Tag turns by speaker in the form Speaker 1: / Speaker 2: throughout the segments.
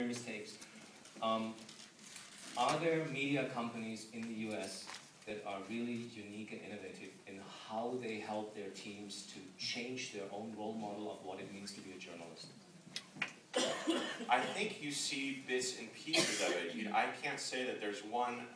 Speaker 1: mistakes. Are there media companies in the US that are really unique and innovative in how they help their teams to change their own role model of what it means to be a journalist?
Speaker 2: I think you see bits and pieces of it. I can't say that there's one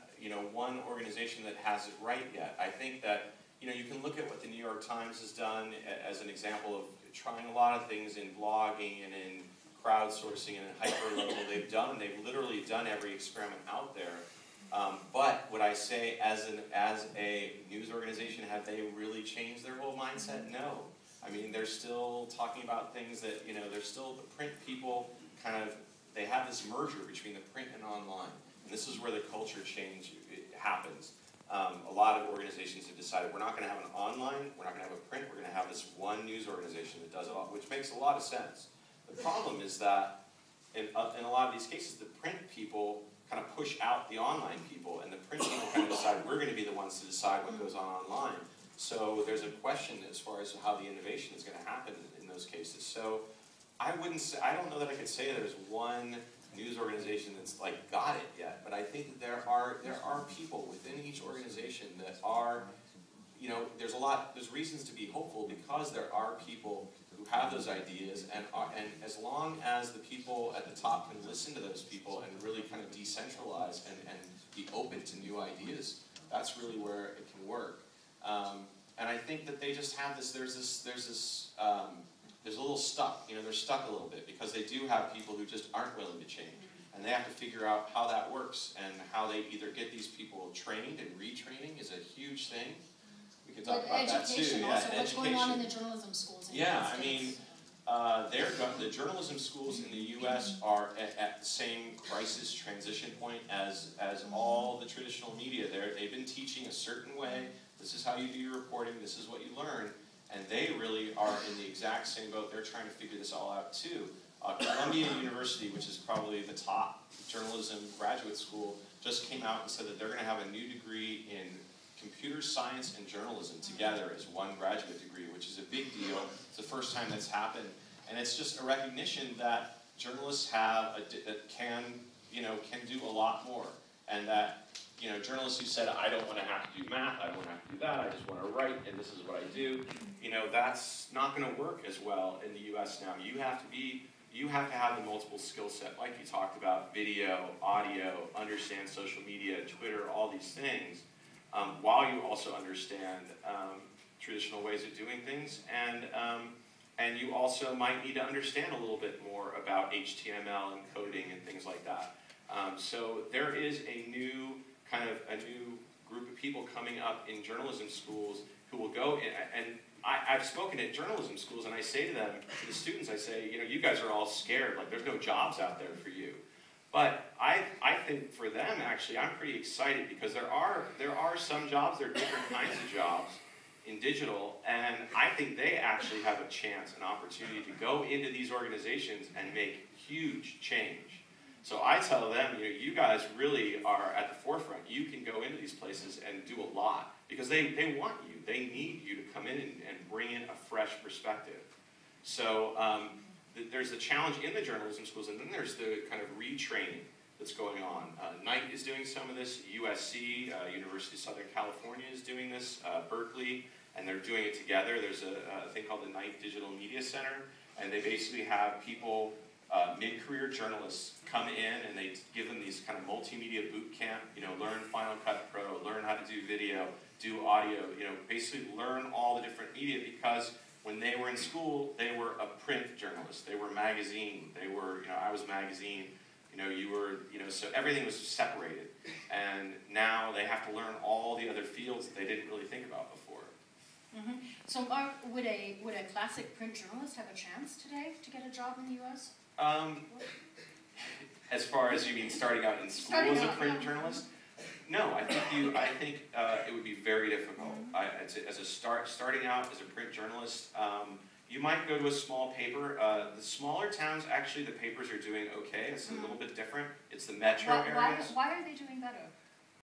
Speaker 2: organization that has it right yet. I think that you can look at what the New York Times has done as an example of trying a lot of things in blogging and in crowdsourcing and in hyperlocal. They've literally done every experiment out there. But would I say as a news organization, have they really changed their whole mindset? No. I mean, they're still talking about things that, they're still the print people they have this merger between the print and online. And this is where the culture change happens. A lot of organizations have decided we're not going to have an online, we're not going to have a print, we're going to have this one news organization that does it all, which makes a lot of sense. The problem is that in a lot of these cases, the print people kind of push out the online people, and the print people kind of decide we're going to be the ones to decide what goes on online. So there's a question as far as how the innovation is going to happen in those cases. So I don't know that I could say there's one news organization that's got it yet, but I think that there are people within each organization that are, there's reasons to be hopeful because there are people who have those ideas, and as long as the people at the top can listen to those people and really kind of decentralize and be open to new ideas, that's really where it can work. And I think that they just have this. There's a little stuck. They're stuck a little bit because they do have people who just aren't willing to change, and they have to figure out how that works and how they either get these people trained, and retraining is a huge thing. We can talk about that too.
Speaker 3: Also, what's going on in the journalism schools?
Speaker 2: I mean, the journalism schools in the U.S. are at the same crisis transition point as all the traditional media. They've been teaching a certain way. This is how you do your reporting. This is what you learn. And they really are in the exact same boat. They're trying to figure this all out too. Columbia University, which is probably the top journalism graduate school, just came out and said that they're going to have a new degree in computer science and journalism together as one graduate degree, which is a big deal. It's the first time that's happened, and it's just a recognition that journalists can do a lot more, and that journalists who said I don't want to have to do math, I don't want to have to do that, I just want to write, and this is what I do. That's not going to work as well in the U.S. now. You have to have the multiple skill set, like you talked about, video, audio, understand social media, Twitter, all these things. While you also understand traditional ways of doing things, and you also might need to understand a little bit more about HTML and coding and things like that. So there is a new group of people coming up in journalism schools who will go in, and I've spoken at journalism schools, and I say to them, to the students, I say, you guys are all scared, there's no jobs out there for you. But I think for them, actually, I'm pretty excited because there are some jobs, there are different kinds of jobs in digital, and I think they actually have a chance, an opportunity to go into these organizations and make huge change. So I tell them, you guys really are at the forefront. You can go into these places and do a lot because they want you. They need you to come in and bring in a fresh perspective. So there's the challenge in the journalism schools, and then there's the kind of retraining that's going on. Knight is doing some of this. USC, University of Southern California, is doing this. Berkeley, and they're doing it together. There's a thing called the Knight Digital Media Center, and they basically have people, mid-career journalists, come in and they give them these kind of multimedia boot camp, learn Final Cut Pro, learn how to do video, do audio, basically learn all the different media, because when they were in school, they were a print journalist. They were magazine. They were, I was magazine. You were, so everything was separated. And now they have to learn all the other fields that they didn't really think about before.
Speaker 3: Mm-hmm. So would a classic print journalist have a chance today to get a job in the U.S.?
Speaker 2: As far as you mean starting out in school as a print journalist? No, I think it would be very difficult. Starting out as a print journalist, you might go to a small paper. The smaller towns, actually, the papers are doing okay. It's a little bit different. It's the metro areas.
Speaker 3: Why are they doing better?